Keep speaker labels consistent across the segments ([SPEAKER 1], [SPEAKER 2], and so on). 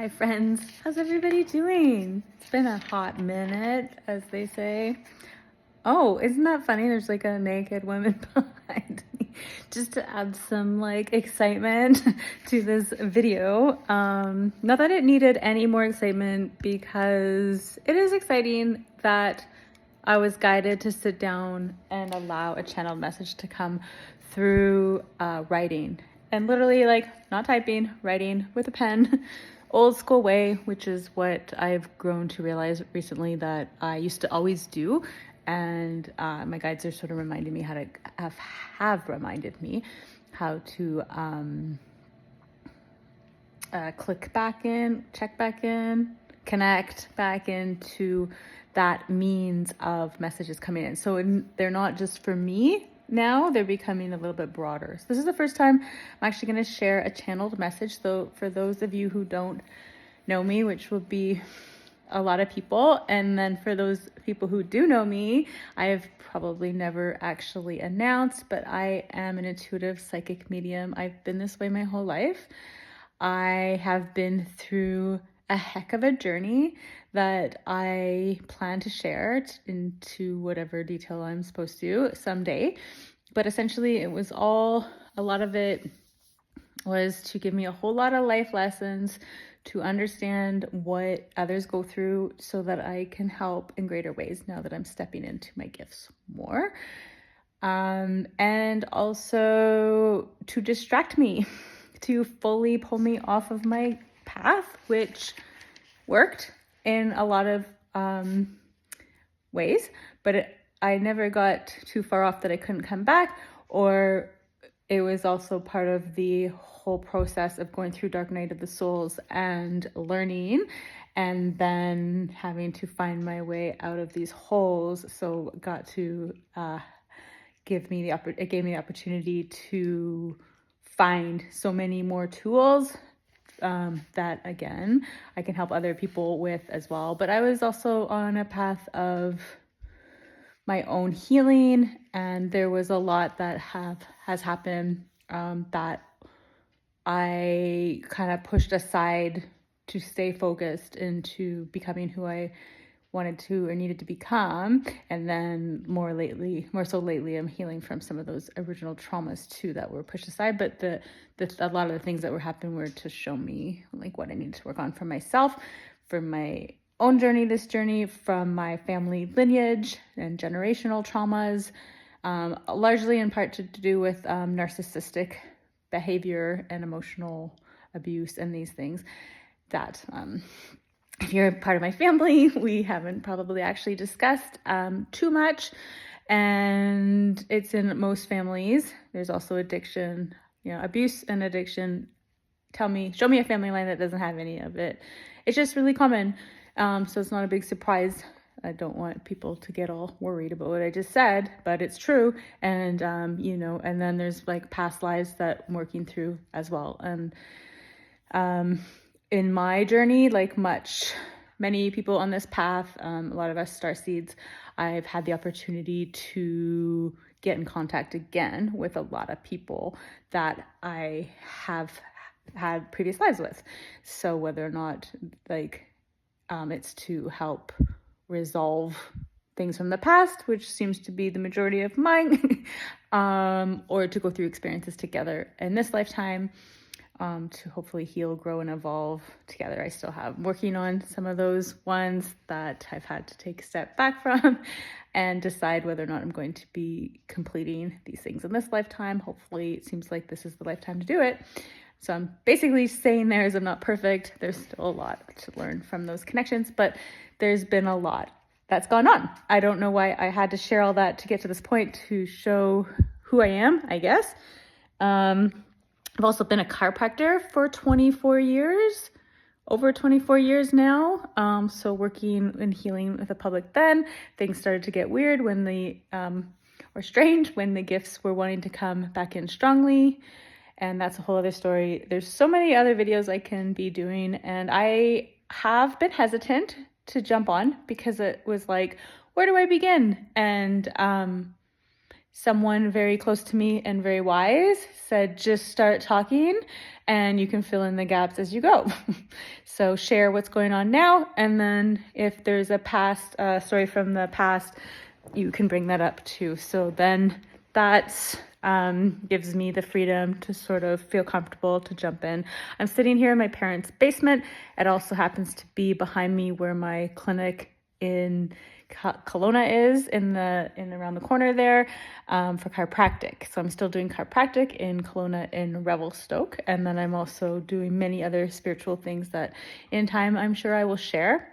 [SPEAKER 1] Hi friends, how's everybody doing? It's been a hot minute, as they say. Oh, isn't that funny? There's like a naked woman behind me, just to add some like excitement to this video. Not that it needed any more excitement, because it is exciting that I was guided to sit down and allow a channeled message to come through writing, and literally like not typing, writing with a pen, old school way, which is what I've grown to realize recently that I used to always do. And my guides are sort of reminding me how to have reminded me how to click back in, check back in, connect back into that means of messages coming in. So they're not just for me now, they're becoming a little bit broader. So this is the first time I'm actually going to share a channeled message, though, for those of you who don't know me, which will be a lot of people. And then for those people who do know me, I have probably never actually announced, but I am an intuitive psychic medium. I've been this way my whole life. I have been through a heck of a journey that I plan to share into whatever detail I'm supposed to someday. But essentially a lot of it was to give me a whole lot of life lessons, to understand what others go through so that I can help in greater ways now that I'm stepping into my gifts more. And also to distract me, to fully pull me off of my path, which worked in a lot of ways, but I never got too far off that I couldn't come back, or it was also part of the whole process of going through Dark Night of the Souls and learning, and then having to find my way out of these holes. So got to it gave me the opportunity to find so many more tools that, again, I can help other people with as well. But I was also on a path of my own healing, and there was a lot that has happened that I kind of pushed aside to stay focused into becoming who I wanted to or needed to become. And then more so lately, I'm healing from some of those original traumas too that were pushed aside. But a lot of the things that were happening were to show me like what I needed to work on for myself, for my own journey, this journey from my family lineage and generational traumas, largely in part to do with narcissistic behavior and emotional abuse and these things that if you're part of my family, we haven't probably actually discussed too much. And it's in most families. There's also addiction, abuse and addiction. Show me a family line that doesn't have any of it. It's just really common. So it's not a big surprise. I don't want people to get all worried about what I just said, but it's true. And, and then there's like past lives that I'm working through as well. And in my journey, like many people on this path, a lot of us starseeds, I've had the opportunity to get in contact again with a lot of people that I have had previous lives with. So whether or not it's to help resolve things from the past, which seems to be the majority of mine, or to go through experiences together in this lifetime, to hopefully heal, grow, and evolve together. I still have working on some of those ones that I've had to take a step back from and decide whether or not I'm going to be completing these things in this lifetime. Hopefully it seems like this is the lifetime to do it. So I'm basically saying there is I'm not perfect. There's still a lot to learn from those connections, but there's been a lot that's gone on. I don't know why I had to share all that to get to this point, to show who I am, I guess. I've also been a chiropractor for 24 years, over 24 years now. So working and healing with the public then. Things started to get weird or strange when the gifts were wanting to come back in strongly. And that's a whole other story. There's so many other videos I can be doing. And I have been hesitant to jump on because it was like, where do I begin? And someone very close to me and very wise said, just start talking and you can fill in the gaps as you go. So share what's going on now. And then if there's a past story from the past, you can bring that up too. So then that gives me the freedom to sort of feel comfortable to jump in. I'm sitting here in my parents' basement. It also happens to be behind me where my clinic in Kelowna is in around the corner there for chiropractic. So I'm still doing chiropractic in Kelowna in Revelstoke, and then I'm also doing many other spiritual things that in time I'm sure I will share.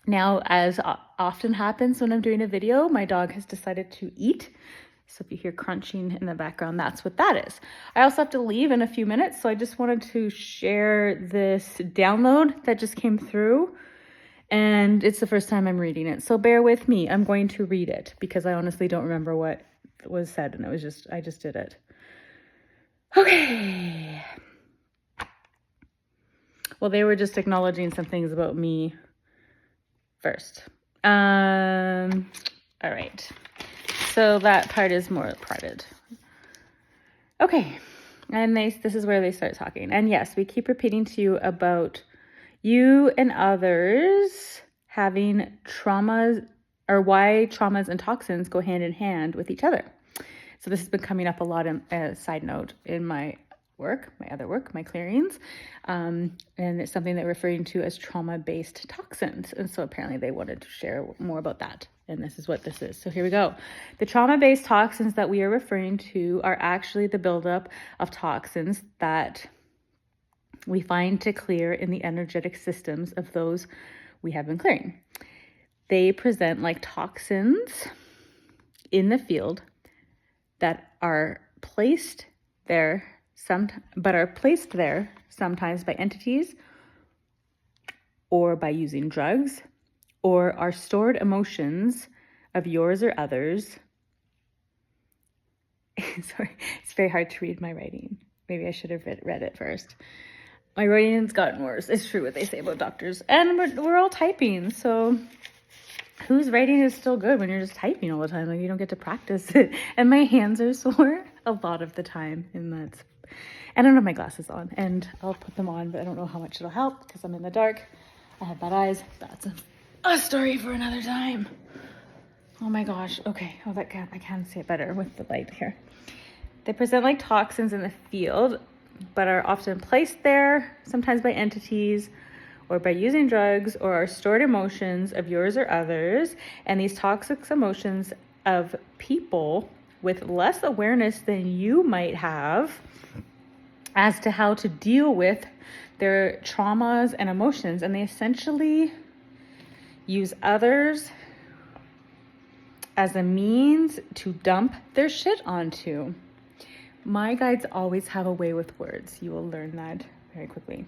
[SPEAKER 1] Now, as often happens when I'm doing a video, my dog has decided to eat. So if you hear crunching in the background, that's what that is. I also have to leave in a few minutes, so I just wanted to share this download that just came through. And it's the first time I'm reading it, so bear with me. I'm going to read it because I honestly don't remember what was said, and I just did it. Okay. Well, they were just acknowledging some things about me first. All right. So that part is more parted. Okay. And this is where they start talking. And yes, we keep repeating to you about you and others having traumas, or why traumas and toxins go hand in hand with each other. So this has been coming up a lot in a side note in my work, my clearings. And it's something they're referring to as trauma-based toxins. And so apparently they wanted to share more about that. And this is what this is. So here we go. The trauma-based toxins that we are referring to are actually the buildup of toxins that we find to clear in the energetic systems of those we have been clearing. They present like toxins in the field that are placed there, sometimes by entities or by using drugs, or are stored emotions of yours or others. Sorry, it's very hard to read my writing. Maybe I should have read it first. My writing's gotten worse. It's true what they say about doctors. And we're all typing, so whose writing is still good when you're just typing all the time? Like, you don't get to practice it. And my hands are sore a lot of the time. And I don't have my glasses on. And I'll put them on, but I don't know how much it'll help because I'm in the dark. I have bad eyes. That's a story for another time. Oh my gosh. Okay. Oh, I can see it better with the light here. They present like toxins in the field, but are often placed there, sometimes by entities or by using drugs, or are stored emotions of yours or others. And these toxic emotions of people with less awareness than you might have as to how to deal with their traumas and emotions. And they essentially use others as a means to dump their shit onto. My guides always have a way with words. You will learn that very quickly.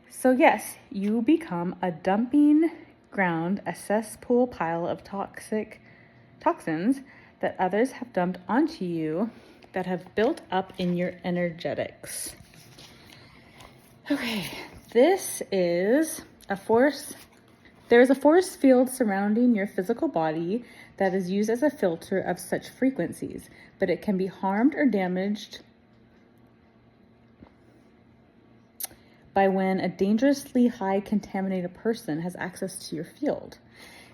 [SPEAKER 1] So yes, you become a dumping ground, a cesspool pile of toxins that others have dumped onto you that have built up in your energetics. Okay, this is a force. There is a force field surrounding your physical body that is used as a filter of such frequencies, but it can be harmed or damaged by when a dangerously high contaminated person has access to your field.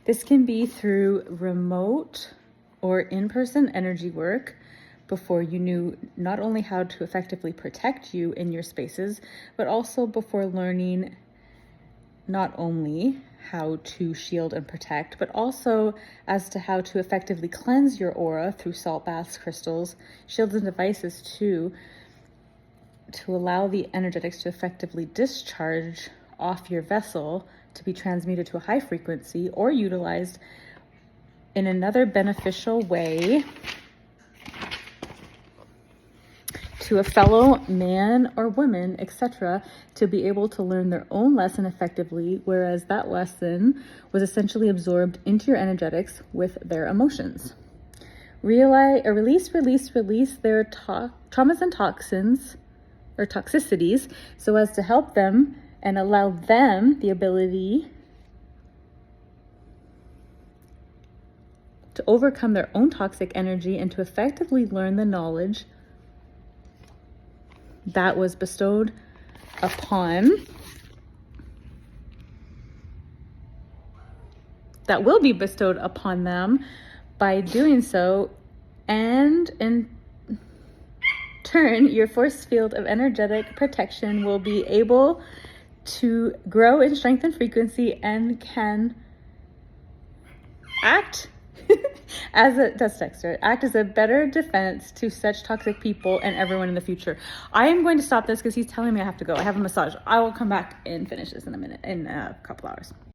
[SPEAKER 1] This can be through remote or in-person energy work before you knew not only how to effectively protect you in your spaces, but also before learning not only how to shield and protect, but also as to how to effectively cleanse your aura through salt baths, crystals, shields, and devices too, to allow the energetics to effectively discharge off your vessel to be transmuted to a high frequency or utilized in another beneficial way to a fellow man or woman, etc., to be able to learn their own lesson effectively, whereas that lesson was essentially absorbed into your energetics with their emotions. Release their traumas and toxins or toxicities so as to help them and allow them the ability to overcome their own toxic energy and to effectively learn the knowledge that was bestowed upon, that will be bestowed upon them by doing so. And in turn, your force field of energetic protection will be able to grow in strength and frequency and can act as a better defense to such toxic people and everyone in the future. I am going to stop this because he's telling me I have to go. I have a massage. I will come back and finish this in a couple hours.